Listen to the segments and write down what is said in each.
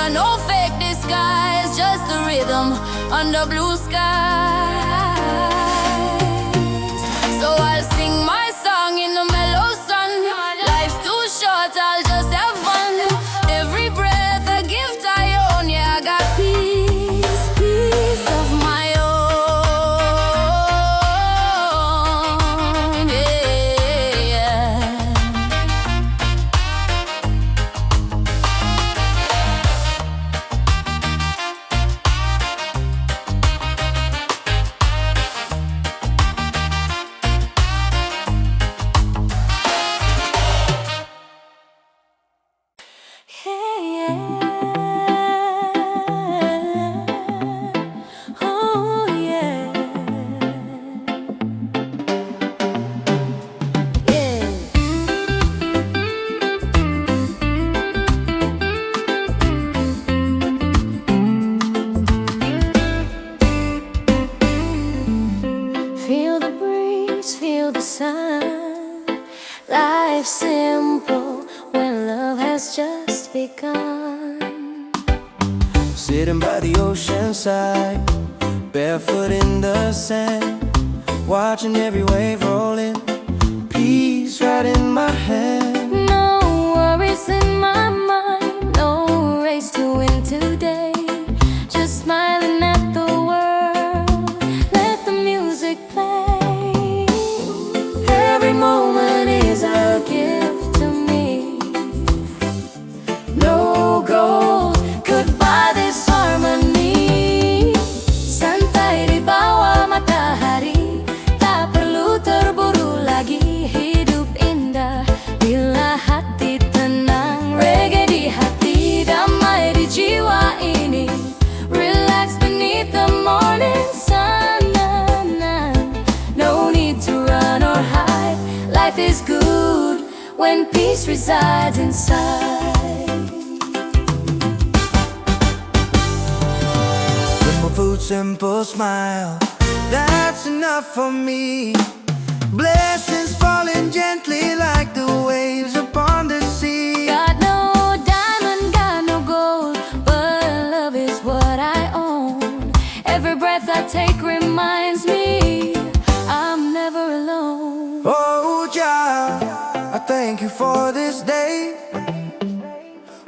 no fake disguise, just the rhythm under blue skies. So I'll sing my song in the mellow sun. Life's too short, I'll just have fun. Every breath a gift I own, yeah, I got peace, peace of my own, yeah. Feel the breeze, feel the sun. Life's simple when love has just begun. Sitting by the ocean side, barefoot in the sand, watching every wave rolling, peace right in my hand. No worries in my mind, no race to win today. Just smiling at the world, let the music play. Every moment is a gift to me. No gold could buy this harmony. Santai di bawah matahari, tak perlu terburu lagi. Hidup indah bila hati tenang. Reggae di hati, damai di jiwa ini. Relax beneath the morning sun. No need to run or hide. Life is good when peace resides inside. Simple food, simple smile, that's enough for me. Blessings falling gently like the waves upon the sea. Got no diamond, got no gold, but love is what I own. Every breath I take reminds me I'm never alone. Oh, Jah, I thank you for this day,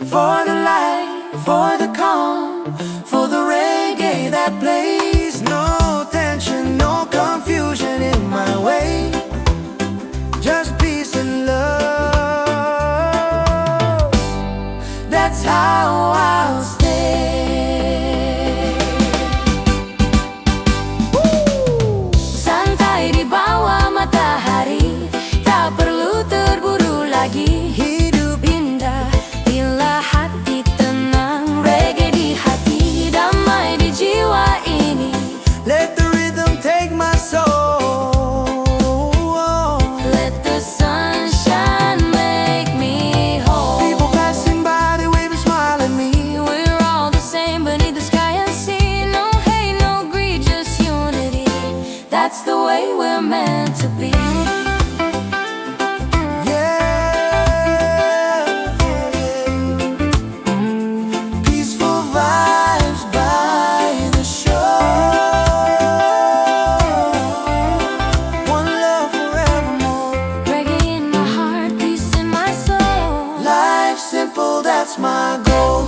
for the light, for the calm, for the reggae that plays. No tension, no confusion in my way, just peace and love. That's how I'll stay. Santai di bawah matahari, tak perlu terburu lagi. Hidup indah bila hati tenang. Reggae di hati, damai di jiwa ini. Let the rhythm take my soul. Let the sunshine make me whole. People passing by, they wave and smile at me. We're all the same beneath the sky and sea. No hate, no greed, just unity. That's the way we're meant to be. Yeah. Peaceful vibes by the shore. One love forevermore. Reggae in my heart, peace in my soul. Life simple, that's my goal.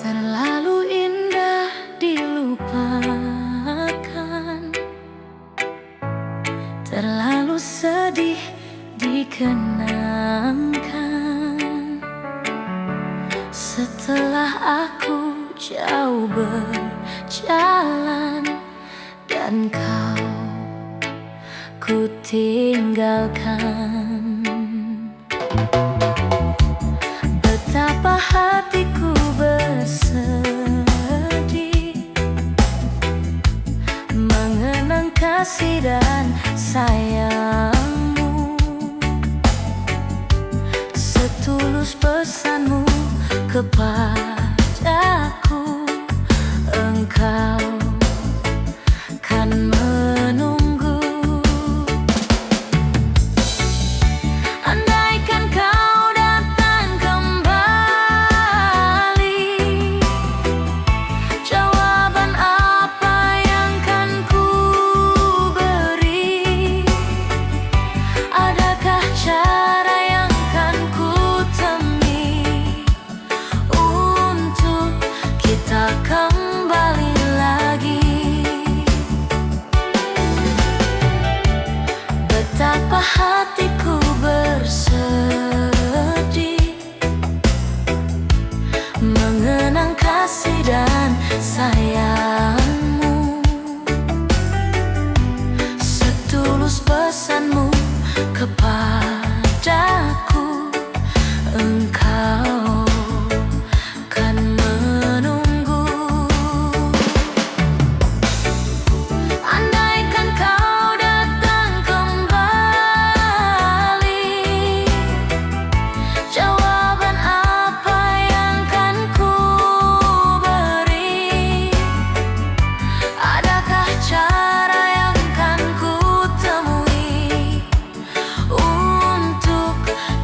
Terlalu indah dilupakan, terlalu sedih dikenangkan. Setelah aku jauh berjalan dan kau ku tinggalkan, betapa hatiku bersedih mengenang kasih dan sayangmu. Setulus pesanmu padaku, engkau kan menunggu. Andaikan kau datang kembali, jawaban apa yang kan ku beri? Adakah cara yang kan ku temui untuk kita kembali lagi? Betapa hatiku bersedih mengenang kasih dan sayangmu, setulus pesanmu kepadaku, engkau kan menunggu. Andaikan kau datang kembali, jawaban apa yang kan ku beri? Adakah cara yang kan ku temui untuk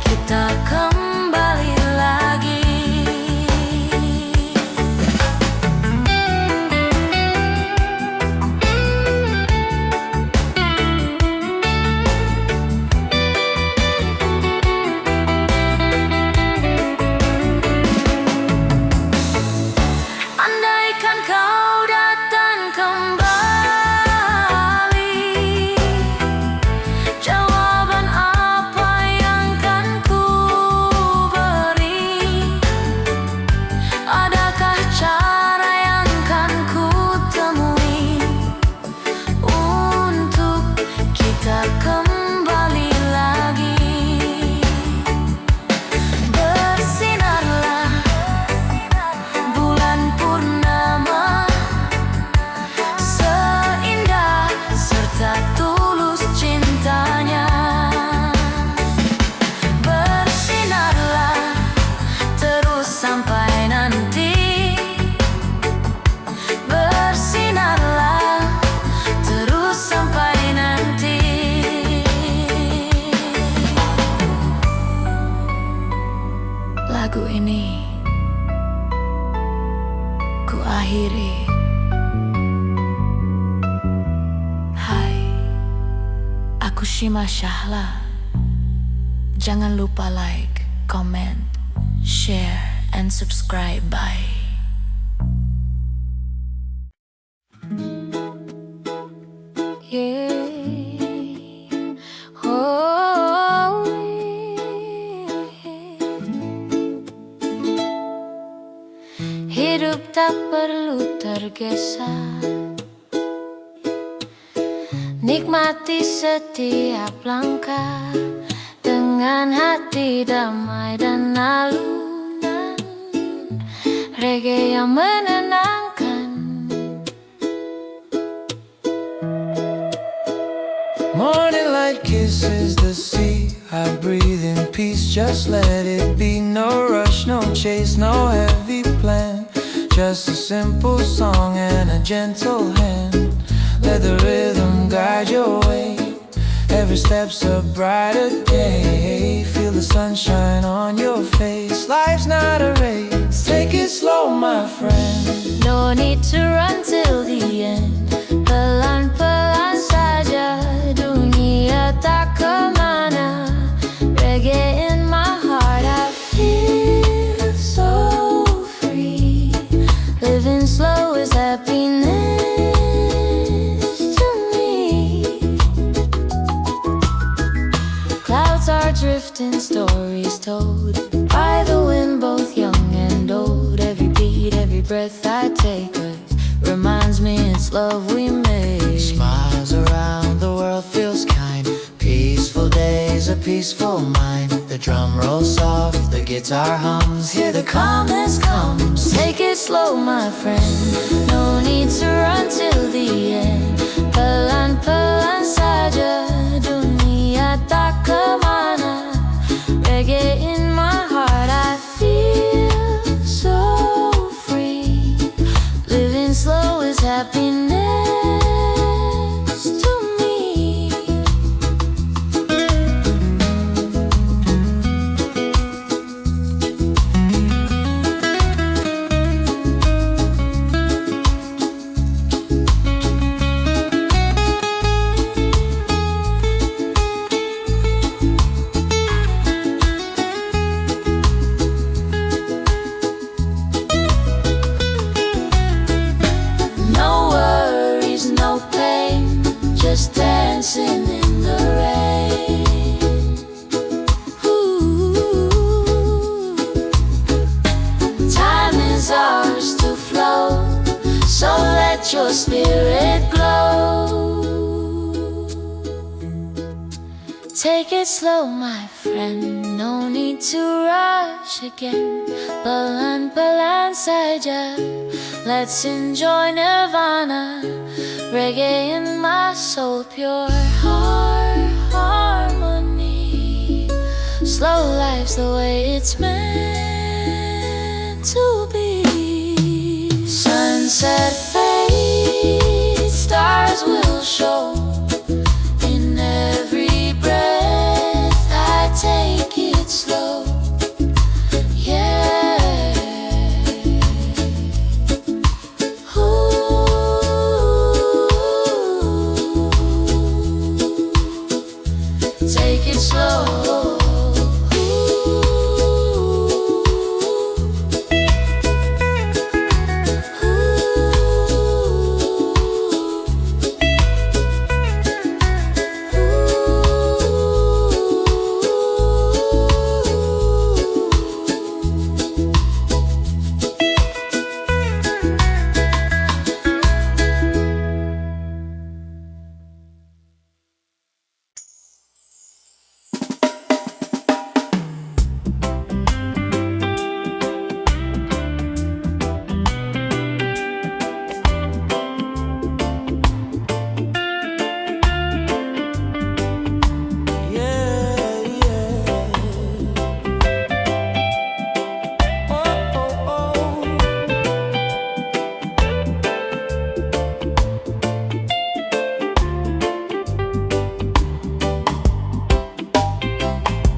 kita kembali lagi? Andaikan kau datang kembali, jawaban apa yang kan ku beri? Adakah cara yang kan ku temui untuk kita kembali lagi? Bersinarlah bulan purnama, seindah serta tulus cintanya. Bersinarlah terus sampai nanti, bersinarlah terus sampai nanti. Lagu ini ku akhiri. Hai, aku Shima Shahla. Jangan lupa like, comment, share, and subscribe. Bye. Yeah. Oh, yeah. Hidup tak perlu tergesa, nikmati setiap langkah dengan hati damai dan alunan reggae yang menenangkan. Morning light kisses the sea. I breathe in peace, just let it be. No rush, no chase, no heavy plan. Just a simple song and a gentle hand. Let the rhythm guide your way. Every step's a brighter day. Feel the sunshine on your face. Life's not a race, take it slow, my friend. No need to run till the end. Pelan-pelan saja, dunia tak kemana. Reggae in my heart, I feel so free. Living slow is happiness to me. Clouds are drifting, stories told by the wind, both young and old. Every beat, every breath I take reminds me it's love we made. Smiles around the world, feels kind. Peaceful days, a peaceful mind. The drum rolls soft, the guitar hums. Hear the calmness comes. Take it slow, my friend. No need to run till the end. Pelan-pelan saja, dunia tak kemana. Reggae in my heart, I feel so free. just dancing in the rain. Ooh. Time is ours to flow, so let your spirit glow. Take it slow, my friend, no need to rush again. Pelan-pelan saja, let's enjoy nirvana. Reggae in my soul, pure heart harmony. Slow life's the way it's meant to be. Sunset fades, stars will show. In every breath I take it slow. Yeah. Take it slow.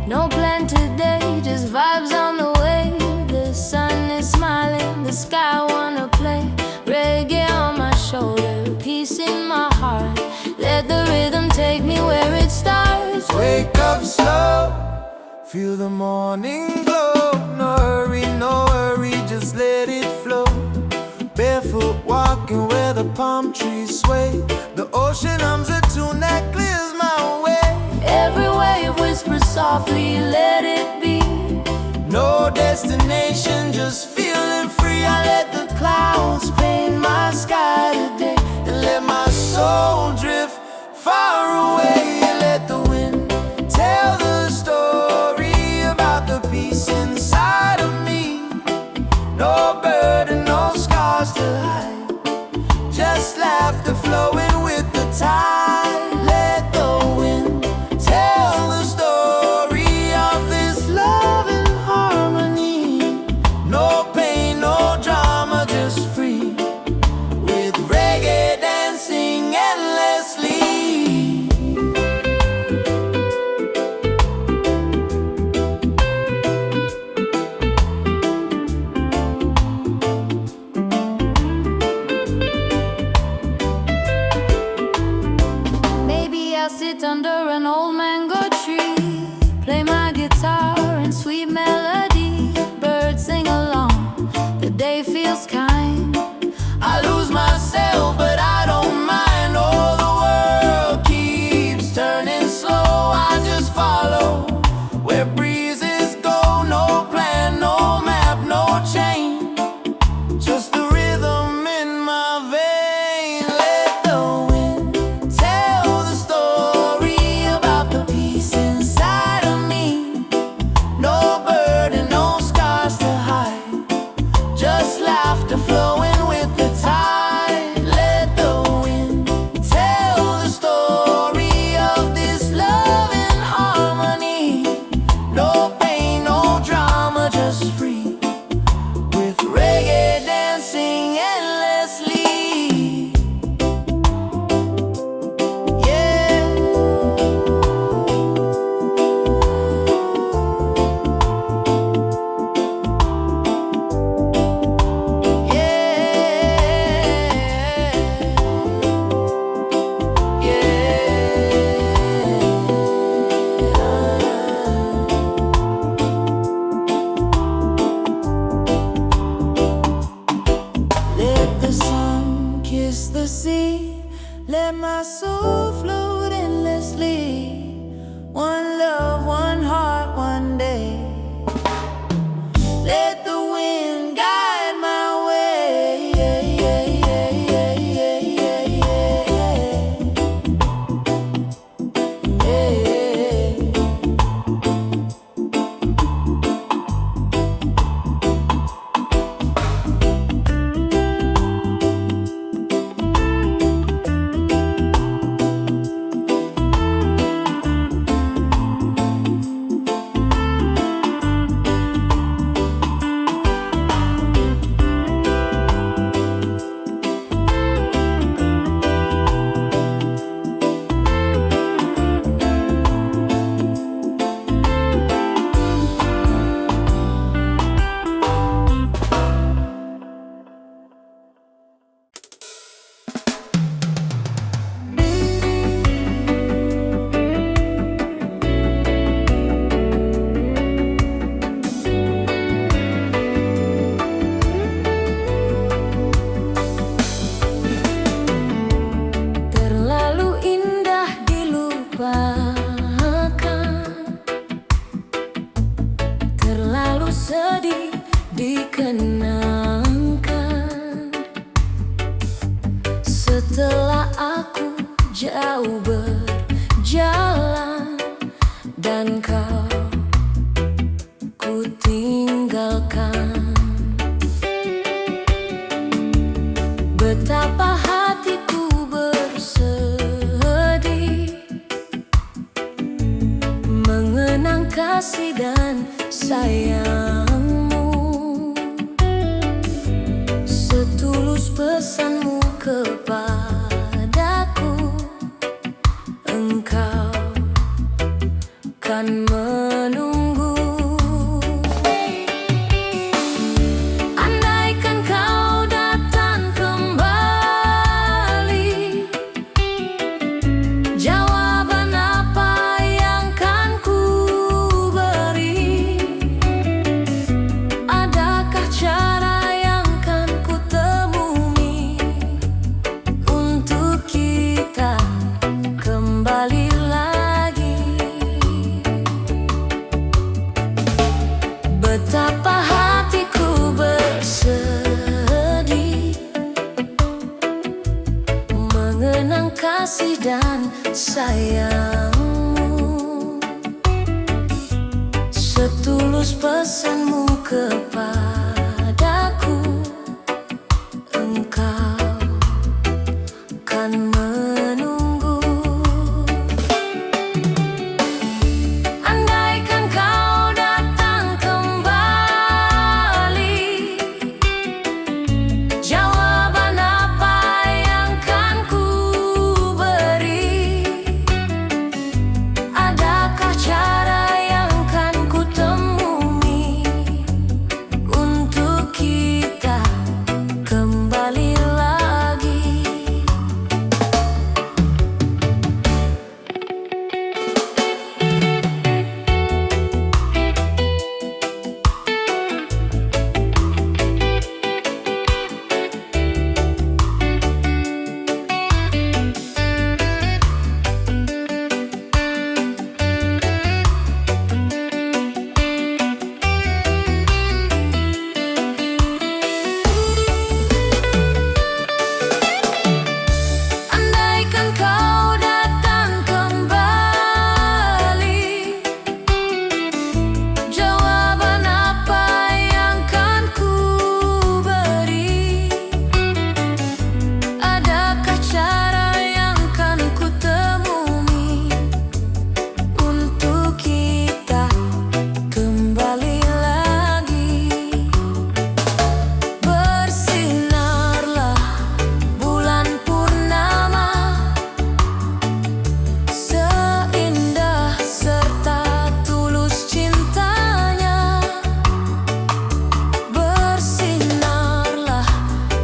No plan today, just vibes on the way. The sun is smiling, the sky wanna play. Reggae on my shoulder, peace in my heart. Let the rhythm take me where it starts. Wake up slow, feel the morning glow. No hurry, just let it flow. Barefoot walking where the palm trees sway. The ocean hums a tune that clears my way. Every wave whispers softly, let it be. No destination, just feeling free. I let the clouds paint my sky today, and let my soul drift far away. Let the wind tell the story about the peace inside of me. No burden, no scars to hide, just laughter flowing with the tide. Let the wind tell the story of this love and harmony. No pain, no drama, just free, with reggae dancing endlessly. Maybe I'll sit under an old mango tree, play my guitar and sweet melody. Birds sing along, the day feels kind. I lose myself, but I don't mind. Oh, the world keeps turning slow. I just follow where breezes go. No plan, no map, no chain, just the rhythm in my vein. Let the wind tell the story about the peace inside of me. No burden, no scars to hide, just laughter flowing with the tide. Let the wind tell the story of this love and harmony. No pain, no drama, just free, with reggae dancing endlessly. Yeah. Let the sun kiss the sea, let my soul flow jauh berjalan dan kau ku tinggalkan. Betapa hatiku bersedih mengenang kasih dan sayangmu, setulus pesanmu kepadaku. Engkau kan menunggu. Andaikan kau datang kembali, jawaban apa yang kan ku beri? Adakah cara yang kan ku temui untuk kita kembali lagi? Betapa hatiku bersedih mengenang kasih dan sayangmu, setulus pesanmu kepadaku. Engkau kan menunggu. Andaikan kau datang kembali, jawaban apa yang kan ku beri? Adakah cara yang kan ku temui untuk kita kembali lagi? Andaikan kau datang kembali, jawaban apa yang kan ku beri? Adakah cara yang kan ku temui untuk kita kembali lagi? Bersinarlah bulan purnama, seindah serta tulus cintanya. Bersinarlah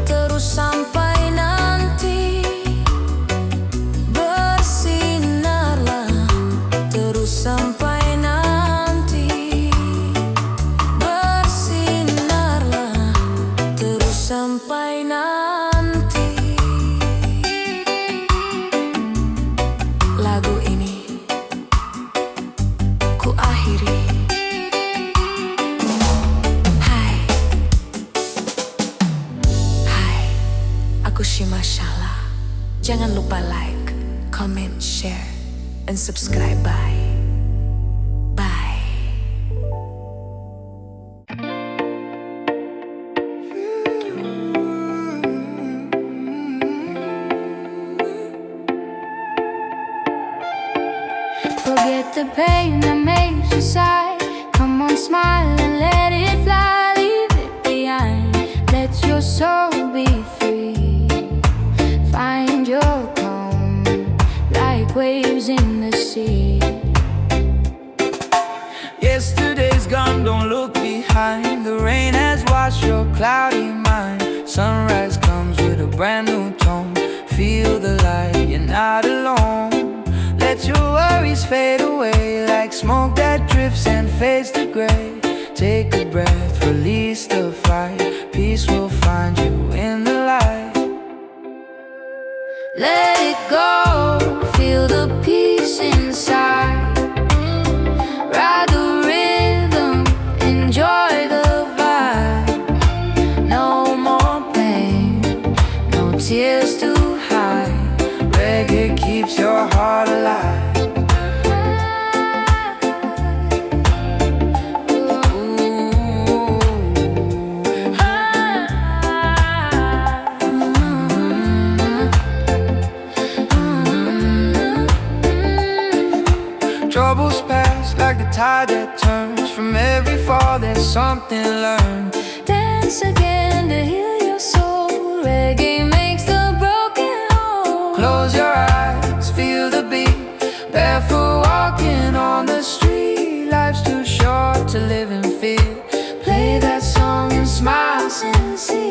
terus sampai nanti. Bersinarlah terus sampai nanti. Bersinarlah terus sampai nanti. Lagu ini ku akhiri. Hai, hai, aku Shima Shala. Jangan lupa like, comment, share, and subscribe. Bye. Bye. Forget the pain that makes you sigh. Come on, smile and let it fly. Leave it behind. Let your soul be free. Find your calm like waves in the sea. Yesterday's gone, don't look behind. The rain has washed your cloudy mind. Sunrise comes with a brand new tone. Feel the light, you're not alone. Let your worries fade away like smoke that drifts and fades to gray. Take a breath, release the fight. Peace will find you in the light. Let it go, feel the peace inside. Ride the rhythm, enjoy the vibe. No more pain, no tears to hide. Reggae keeps your troubles pass like the tide that turns. From every fall there's something learned. Dance again to heal your soul. Reggae makes the broken whole. Close your eyes, feel the beat. Barefoot walking on the street. Life's too short to live in fear. Play that song and smile and see.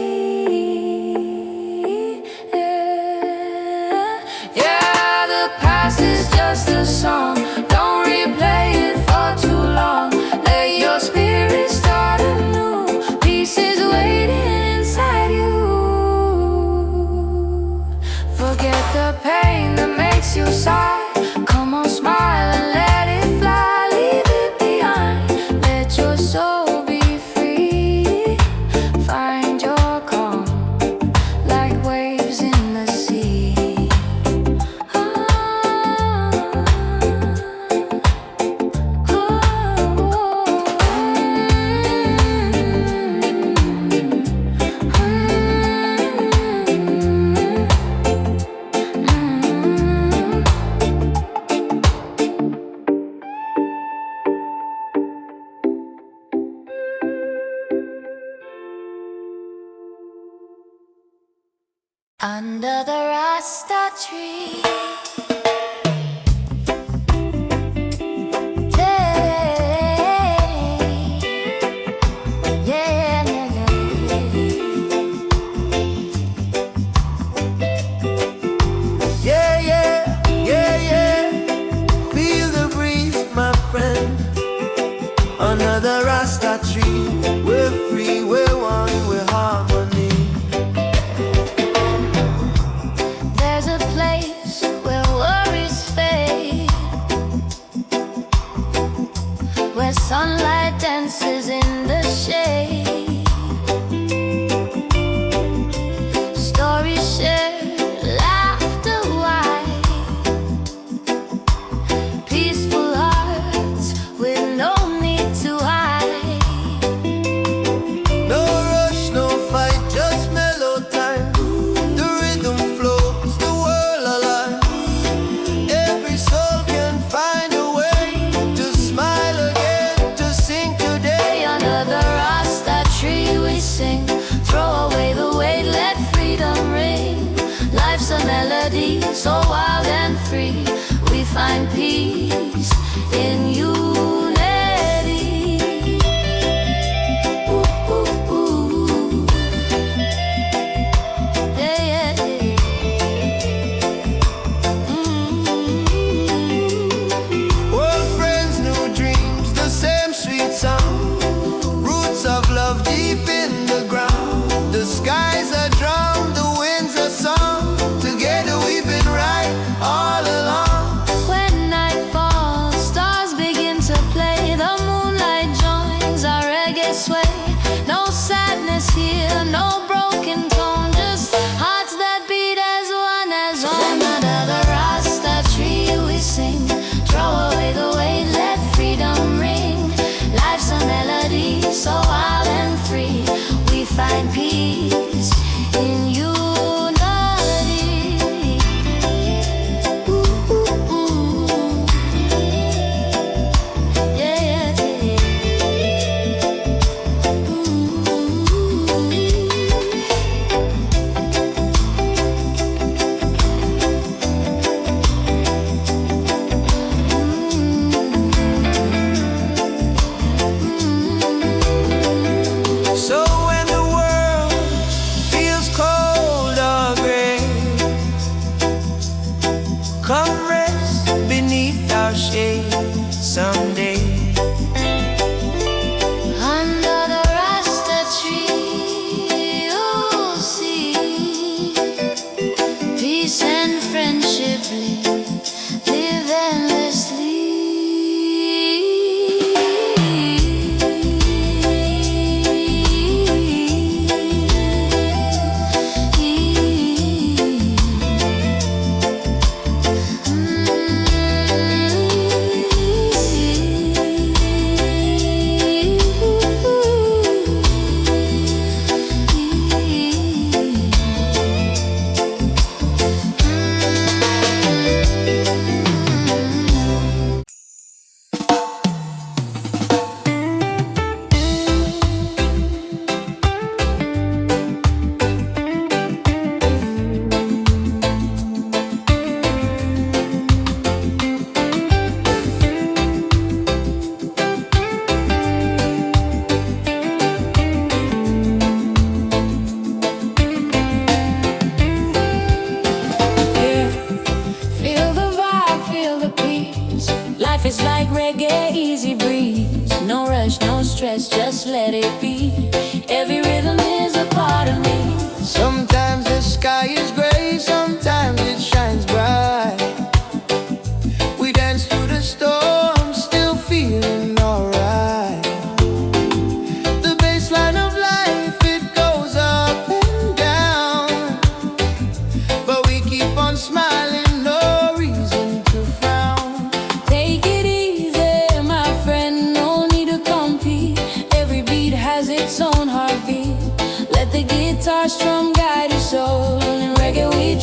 Yeah, the past is just a song. Don't replay it for too long. Let your spirit start anew. Peace is waiting inside you. Forget the pain that makes you sigh. Come on, smile and let it fly. Leave it behind. Let your soul be free. Find your calm like waves in the sea. Under the Rasta tree. Yeah, yeah, yeah, yeah. Feel the breeze, my friend. Under the Rasta tree, we're free, we're one, we're harmony. There's a place where worries fade, where sunlight dances in the shade. Stories shared, laughter wide, peaceful hearts with no need to hide. No rush, no fight, just mellow time. The rhythm flows, the world alive. Every soul can find a way to smile again, to sing today. Under the Rasta tree we sing. Throw away the weight, let freedom ring. Life's a melody, so wild and free. We find peace in unity. Ooh, ooh, ooh. Yeah, yeah, yeah. Old friends, new dreams, the same sweet sound. Roots of love deep in the ground. The skies are drum, the winds are song. Together we've been right all along. When night falls, stars begin to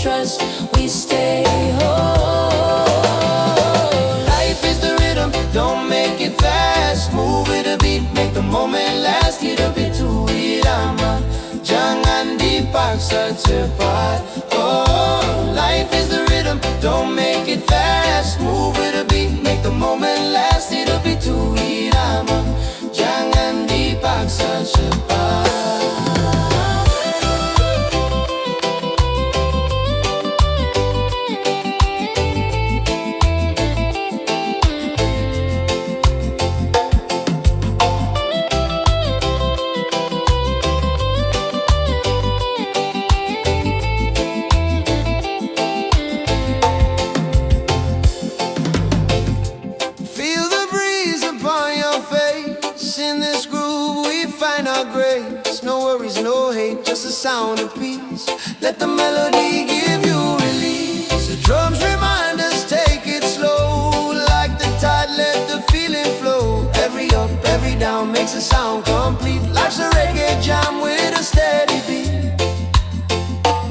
trust, we stay whole. Life is the rhythm, don't make it fast. Move with a beat, make the moment last. Hidup itu irama, jangan dipaksa cepat. Oh, life is the rhythm, don't make it fast. Move with a beat, make the moment last. Hidup itu irama, jangan dipaksa cepat. Grace, no worries, no hate, just a sound of peace. Let the melody give you release. The drums remind us, take it slow. Like the tide, let the feeling flow. Every up, every down makes a sound complete. Life's a reggae jam with a steady beat.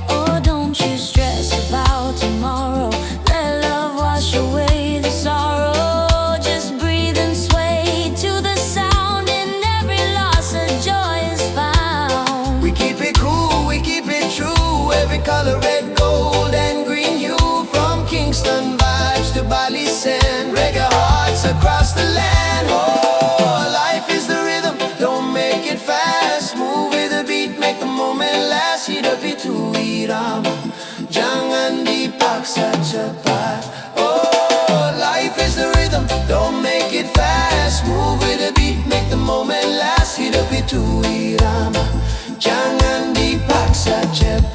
Oh, don't you stress about tomorrow. Let love wash away the sorrow. Just breathe and sway to the sound. In every loss a joy is found. We keep it cool, we keep it true. Every color, red, gold and green hue. From Kingston vibes to Bali sand. Reggae hearts across the land. Oh, life is the rhythm, don't make it fast. Move with the beat, make the moment last. Hidup itu irama, jangan dipaksa cepat. Oh, life is the rhythm, don't make it fast. Move with the beat, make the moment last. Hidup itu irama, jangan dipaksa cepat.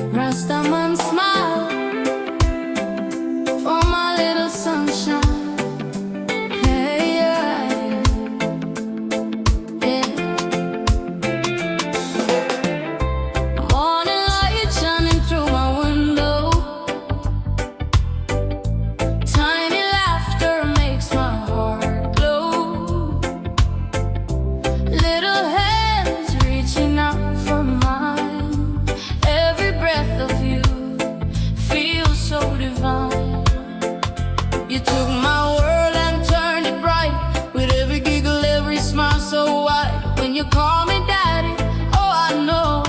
Rastaman smile for my little sunshine. Hey, yeah, yeah. Morning light shining through my window. Tiny laughter makes my heart glow. Little hands reaching out for mine. Every breath of you feels so divine. You took my world and turned it bright. With every giggle, every smile so wide. When you call me daddy, oh I know.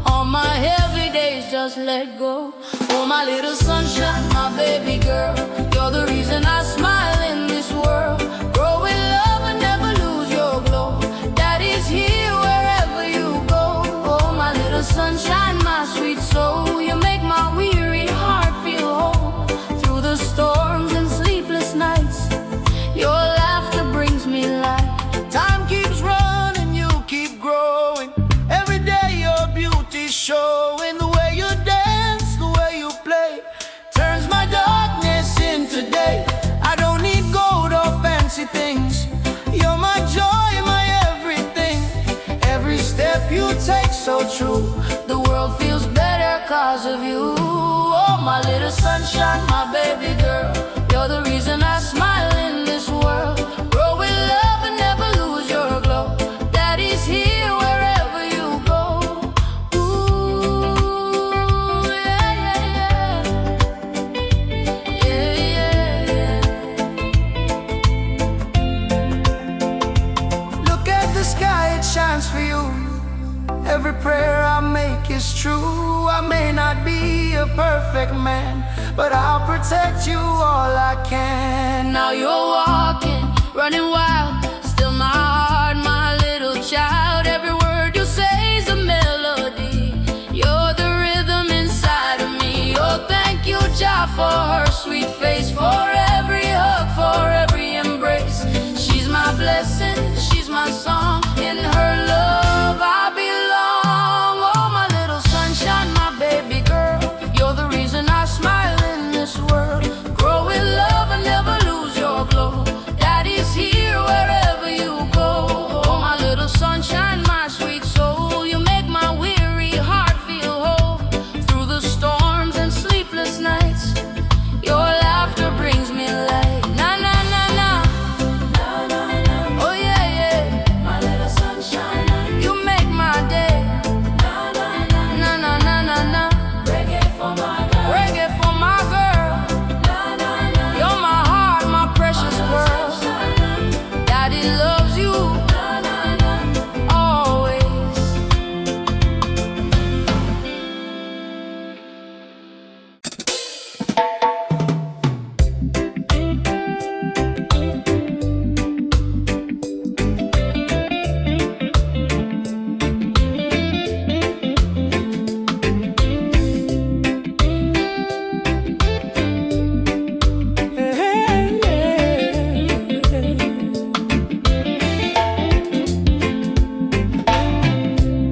All my heavy days just let go. Oh my little sunshine, my baby girl. You're the reason I smile in this world. Grow with love and never lose your glow. Daddy's here wherever you go. Oh my little sunshine, my sweet soul. You make my weary heart feel whole. Through the storms and sleepless nights, your laughter brings me light. Time keeps running, you keep growing. Every day your beauty's showing. The way you dance, the way you play, turns my darkness into day. I don't need gold or fancy things. You're my joy, my everything. Every step you take so true. The world feels better cause of you. Oh my little sunshine, my baby girl. You're the reason I smile in this world. a perfect man, but I'll protect you all I can. Now you're walking, running wild, still my heart, my little child. Every word you say is a melody. You're the rhythm inside of me. Oh, thank you, Jah, for her sweet face, for every hug, for every embrace. She's my blessing, she's my song. In her love I belong. Oh, my little sunshine, my baby girl, you're the reason I smile in this world. Grow in love and never lose your glow. Daddy's here wherever you go. Oh, my little sunshine, my sweet soul, you make my weary heart feel whole. Through the storms and sleepless nights, your laughter brings me light. Na na na na, na na na. Oh yeah yeah, my little sunshine, you make my day. Na na na na na na na na. Reggae for my girl, reggae for my girl. Na na na, you're my heart, my precious pearl. Daddy loves you, na na na, always.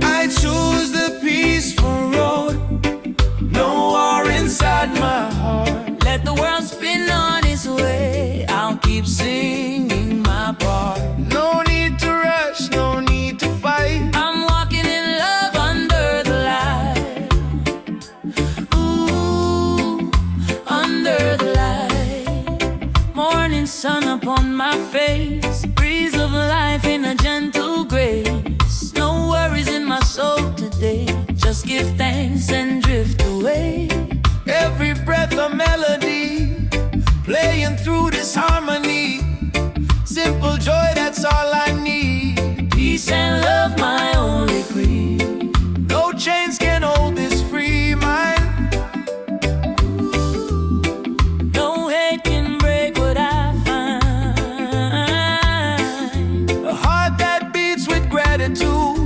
I choose the peaceful road, no war inside my heart. Let the world spin on its way. I'll keep singing my part. No need to rush, no need to fight. I'm walking in love under the light. Ooh, under the light. Morning sun upon my face. Breeze of life in a gentle grace. No worries in my soul today. Just give thanks and drift away. Every breath a melody, playing through this harmony. Simple joy, that's all I need. Peace and love, my only creed. No chains can hold this free mind. No hate can break what I find. A heart that beats with gratitude,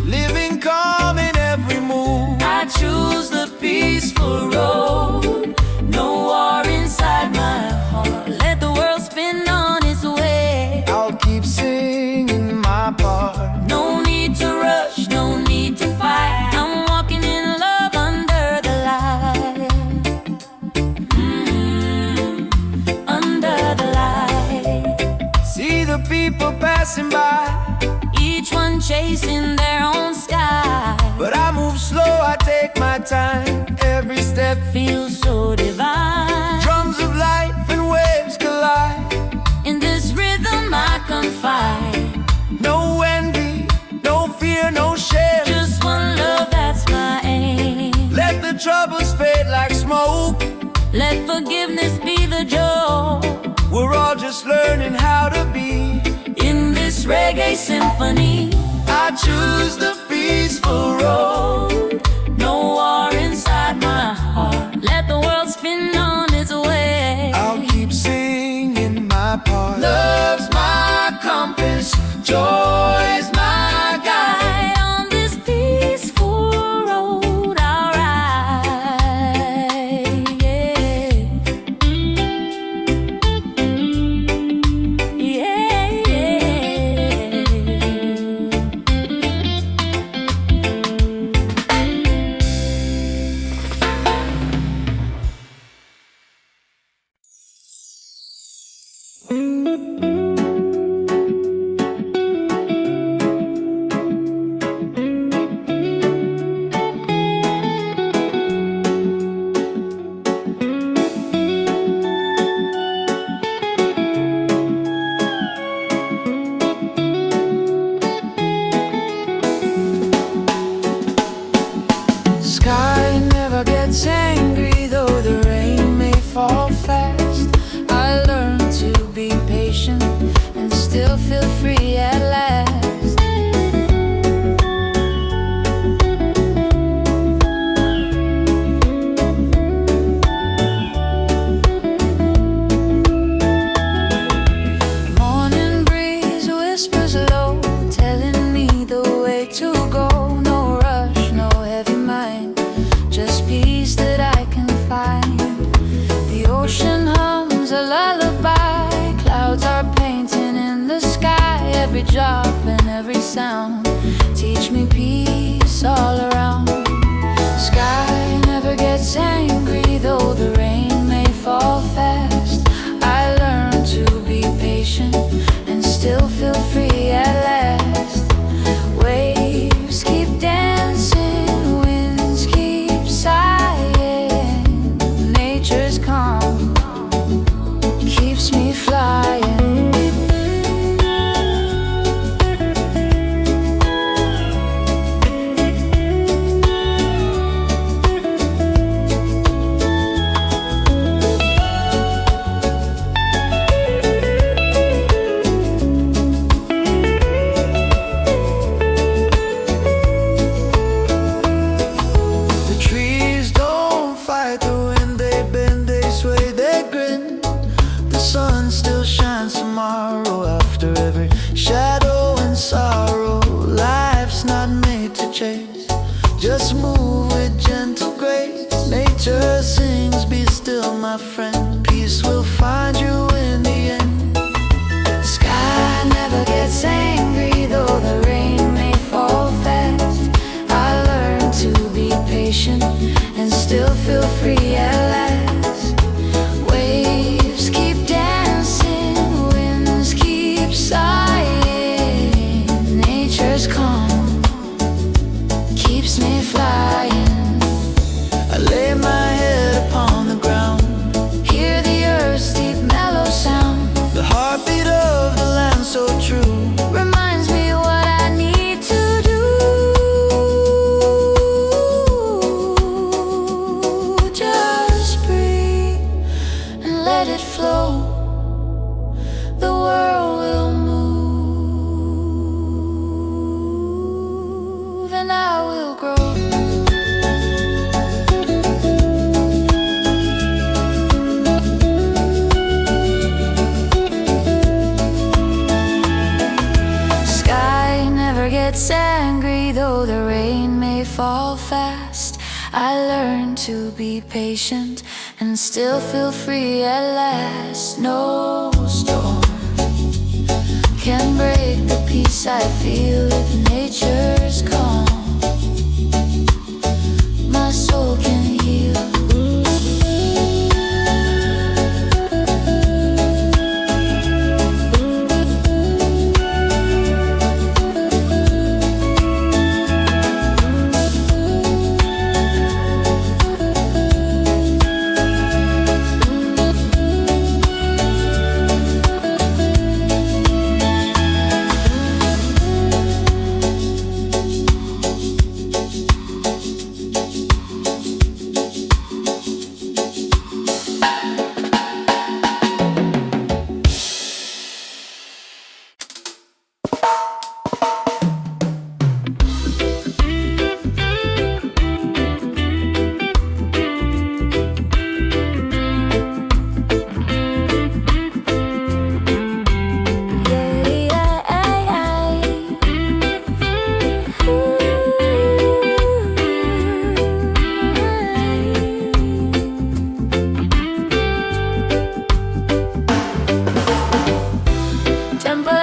living calm in every move. I choose the peaceful road. No war inside my heart. Let the world spin on its way. I'll keep singing my part. No need to rush, no need to fight. I'm walking in love under the light. Under the light. See the people passing by, Each one chasing their own sky. but I move slow, I take my time. Every step, Feels so divine. drums of life and waves collide. In this rhythm I confide. No envy, no fear, no shame. Just one love, that's my aim. Let the troubles fade like smoke. Let forgiveness be the joke. We're all just learning how to be. In this reggae symphony, I choose the peaceful road. no war inside my heart. Let the world spin on its way. I'll keep singing my part. Love's my compass, joy's my guide. On this peaceful road, I'll ride. Yeah. Yeah, yeah. Sky never gets angry, though the rain may fall fast. I learned to be patient every sound. Teach me peace all around. Sky never gets angry, though the rain may fall fast. I learn to be patient and still feel free at last. Waves keep dancing, winds keep sighing. Nature's calm keeps me flying. Just move with gentle grace. Nature sings, be still my friend. Peace will find you in the end. Sky never gets angry, though the rain may fall fast. I learn to be patient and still feel free at last. Waves keep dancing, winds keep sighing. Nature's calm keeps me flying. I lay my head upon the ground, Hear the earth's deep mellow sound. the heartbeat of the land so true. Reminds me what I need to do. Just breathe and let it flow. The world will move and I will grow. Sky never gets angry, though the rain may fall fast. I learn to be patient and still feel free at last. No storm can break the peace I feel if nature's calm. My soul can heal.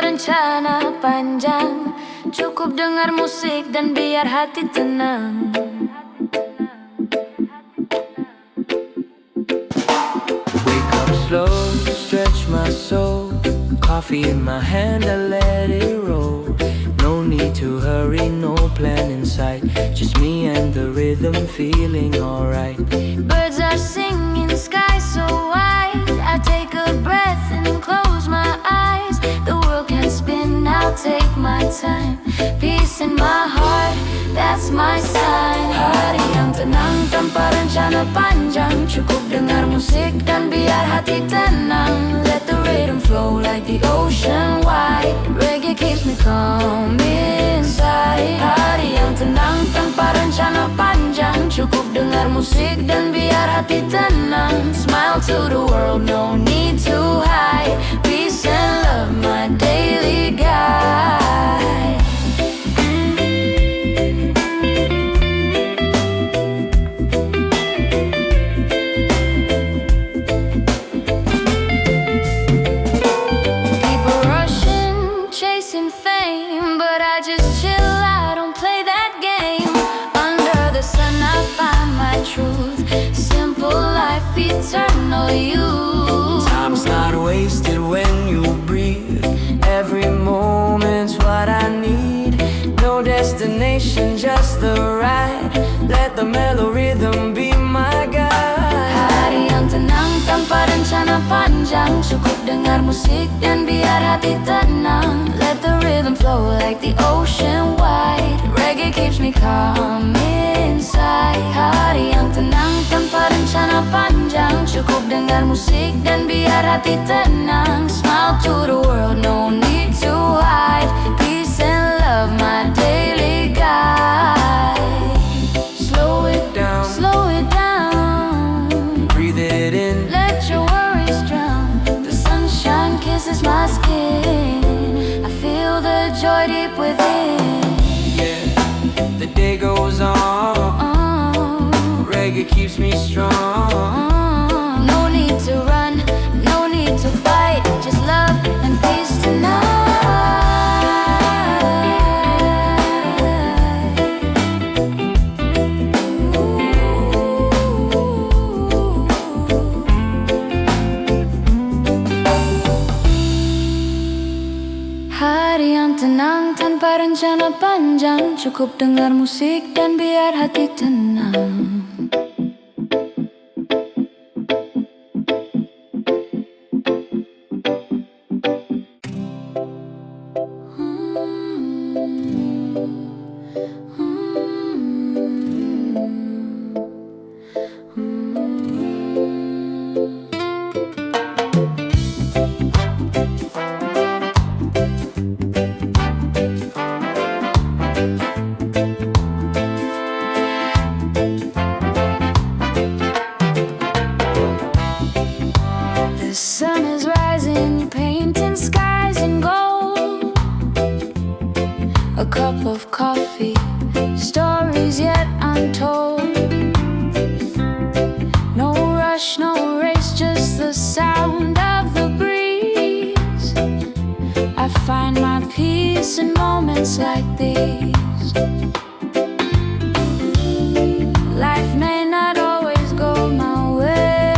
Rencana panjang, cukup dengar musik dan biar hati tenang. Wake up slow, stretch my soul. Coffee in my hand, I let it roll. No need to hurry, no plan in sight. Just me and the rhythm feeling alright. Birds are singing, sky so wide. I take a breath and close my eyes. The world can spin, I'll take my time. Peace in my heart, that's my sign. Hari yang tenang tanpa rencana panjang. Cukup dengar musik dan biar hati tenang. Let the rhythm flow like the ocean wide. Reggae keeps me calm inside. Hari yang tenang tanpa rencana panjang. Cukup dengar musik dan biar hati tenang. Smile to the world, no need to hide. Peace and love, my daily guide. People rushing, chasing fame, but I you. Time's not wasted when you breathe. Every moment's what I need. No destination, just the ride. Let the mellow rhythm be my guide. Hari yang tenang tanpa rencana panjang, cukup dengar musik dan biar hati tenang. Let the rhythm flow like the ocean wide. Reggae keeps me calm inside. Hari yang tenang tanpa rencana panjang, cukup dengar musik dan biar hati tenang. Smile to the world, no need to hide. Peace and love, my daily guide. Slow it down, Slow it down, breathe it in. let your worries drown. The sunshine kisses my skin. I feel the joy deep within. Yeah, the day goes on. Reggae keeps me strong. No need to run, no need to fight. Just love and peace tonight. Hari yang tenang tanpa rencana panjang, cukup dengar musik dan biar hati tenang. The sun is rising, painting skies in gold. A cup of coffee, stories yet untold. No rush, no race, just the sound of the breeze. I find my peace in moments like these. Life may not always go my way,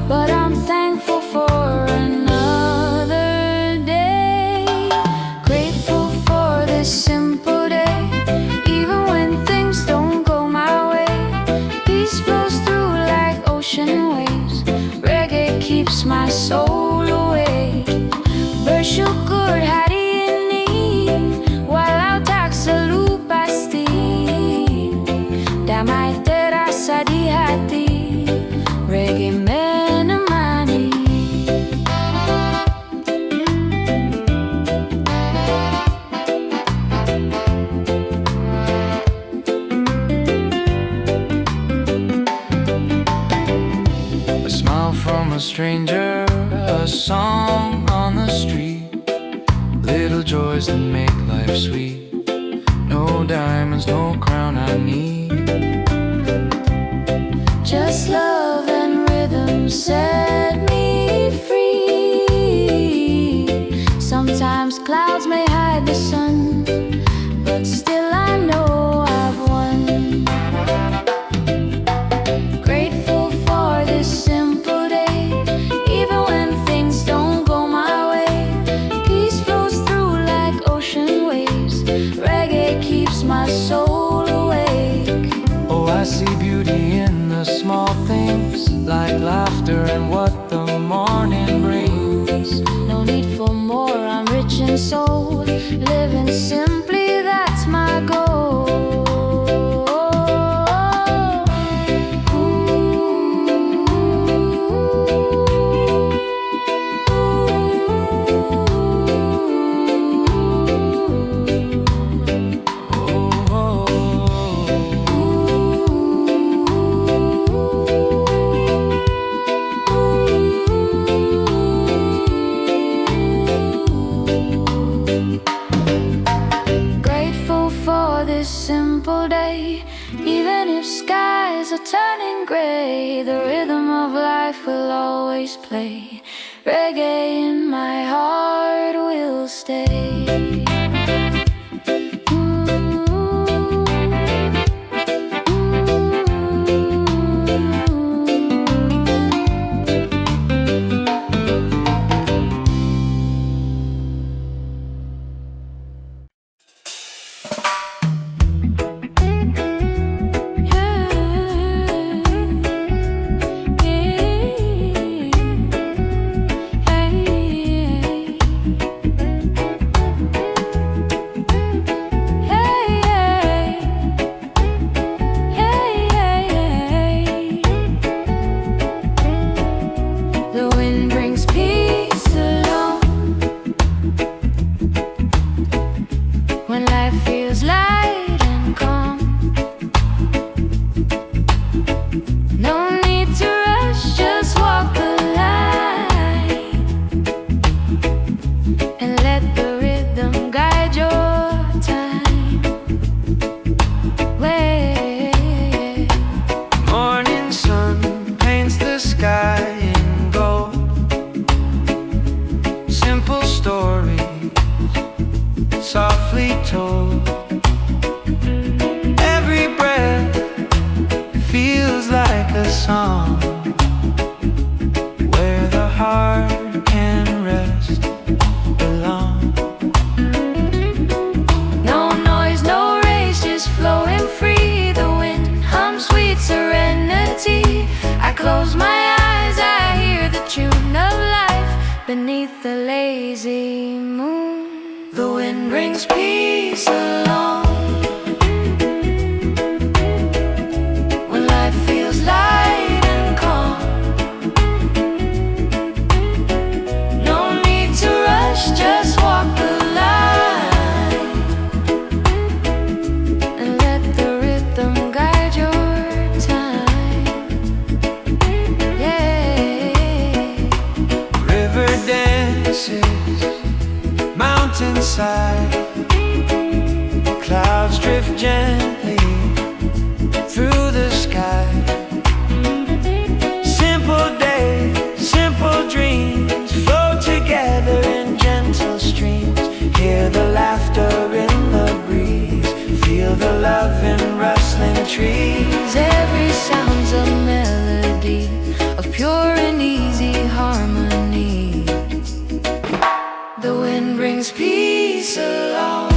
but I'm thankful for another day. Grateful for this simple day, even when things don't go my way. Peace flows through like ocean waves. Reggae keeps my soul awake. Bersyukur hari ini, walau tak selalu pasti. Damai terasa di hati, reggae menemani. A smile from a stranger, a song on the street. Little joys that make life sweet. No diamonds, no crown I need. Just love and rhythm set me free. Sometimes clouds may hide the sun, but still I know I've won. Grateful for this simple day, even when things don't go my way. Peace flows through like ocean waves. Reggae keeps my soul awake. Oh, I see beauty in the small things, like laughter and what the morning brings. No need for more, I'm rich in soul. Living simply, that's my goal. Grateful for this simple day, even if skies are turning gray. The rhythm of life will always play. Reggae in my heart will stay. beneath the lazy moon. The wind brings peace along when life feels light and calm. No need to rush, just walk the line And let the rhythm guide your time. Yeah. River dances mountainside, clouds drift gently through the sky. Simple days, simple dreams flow together in gentle streams. Hear the laughter in the breeze, feel the love in rustling trees. Every sound's a melody of pure and easy harmony. The wind brings peace along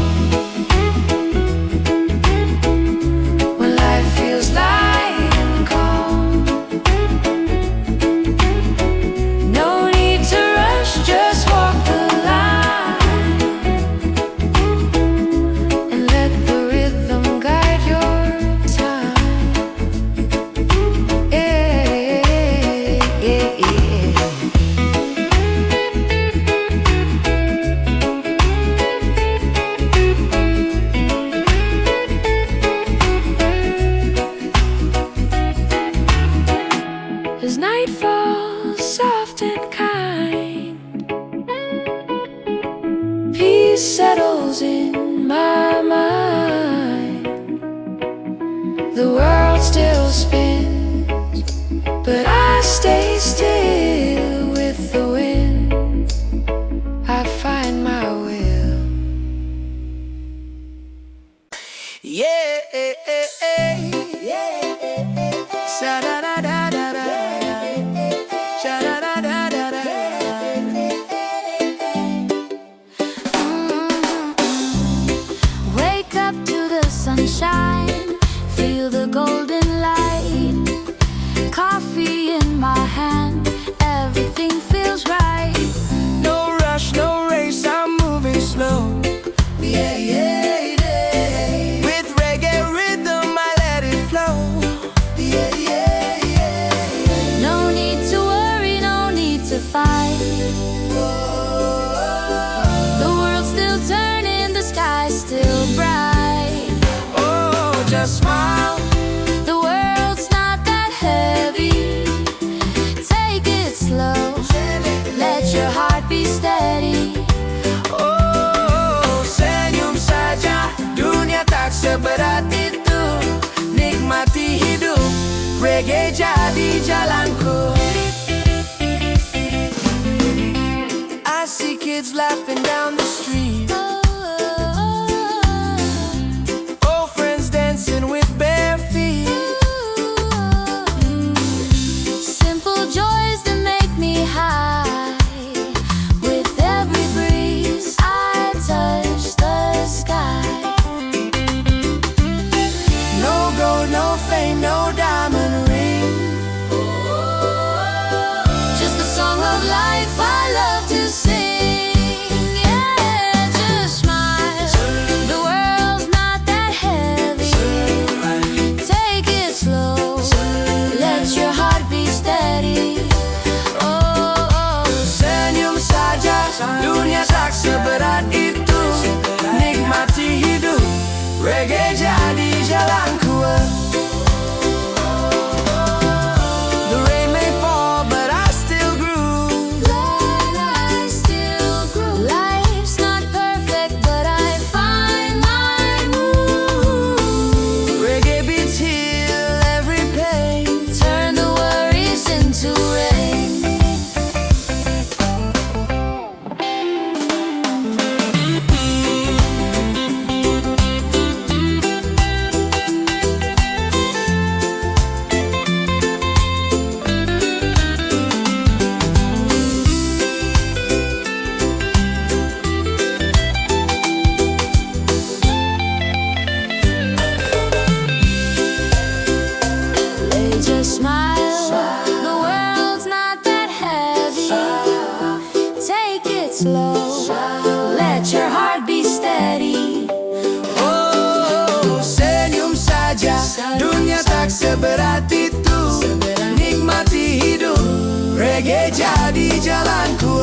when life feels light and calm. No need to rush, just walk the line And let the rhythm guide your time. Yeah, yeah, yeah. As night falls soft and kind, peace settles in my mind. The world still spins, but I stay still. With the wind, I find my will. yeah, Sha-da-da-da-da-da. Sha-da-da-da-da-da. Wake up to the sunshine, feel the golden light. Coffee in my hand, everything feels right. No rush, no race, I'm moving slow. Yeah, yeah, yeah. With reggae rhythm, I let it flow. Yeah, yeah, yeah. No need to worry, no need to fight. The world's still turning, the sky's still bright. Oh, just smile. The world's not that heavy. Take it slow, let your heart be steady. Oh, senyum saja, dunia tak seberat itu. Nikmati hidup, reggae jadi jalanku. I see kids laughing down the street, old friends dancing with bare feet. Simple joys that make me high. With every breeze, I touch the sky. No gold, no fame, no diamond ring. Just the song of life I love to sing. Yeah, just smile. The world's not that heavy. Take it slow, let your heart be steady. Oh, Senyum saja, dunia tak seberat itu. Nikmati hidup, reggae jadi jalanku. The rain may fall, but I still groove. I still grow. Life's not perfect, but I find my groove. Reggae beats heal every pain. Turn the worries into rain. slow. Let your heart be steady. Oh, senyum saja, dunia tak seberat itu. Nikmati hidup, reggae jadi jalanku.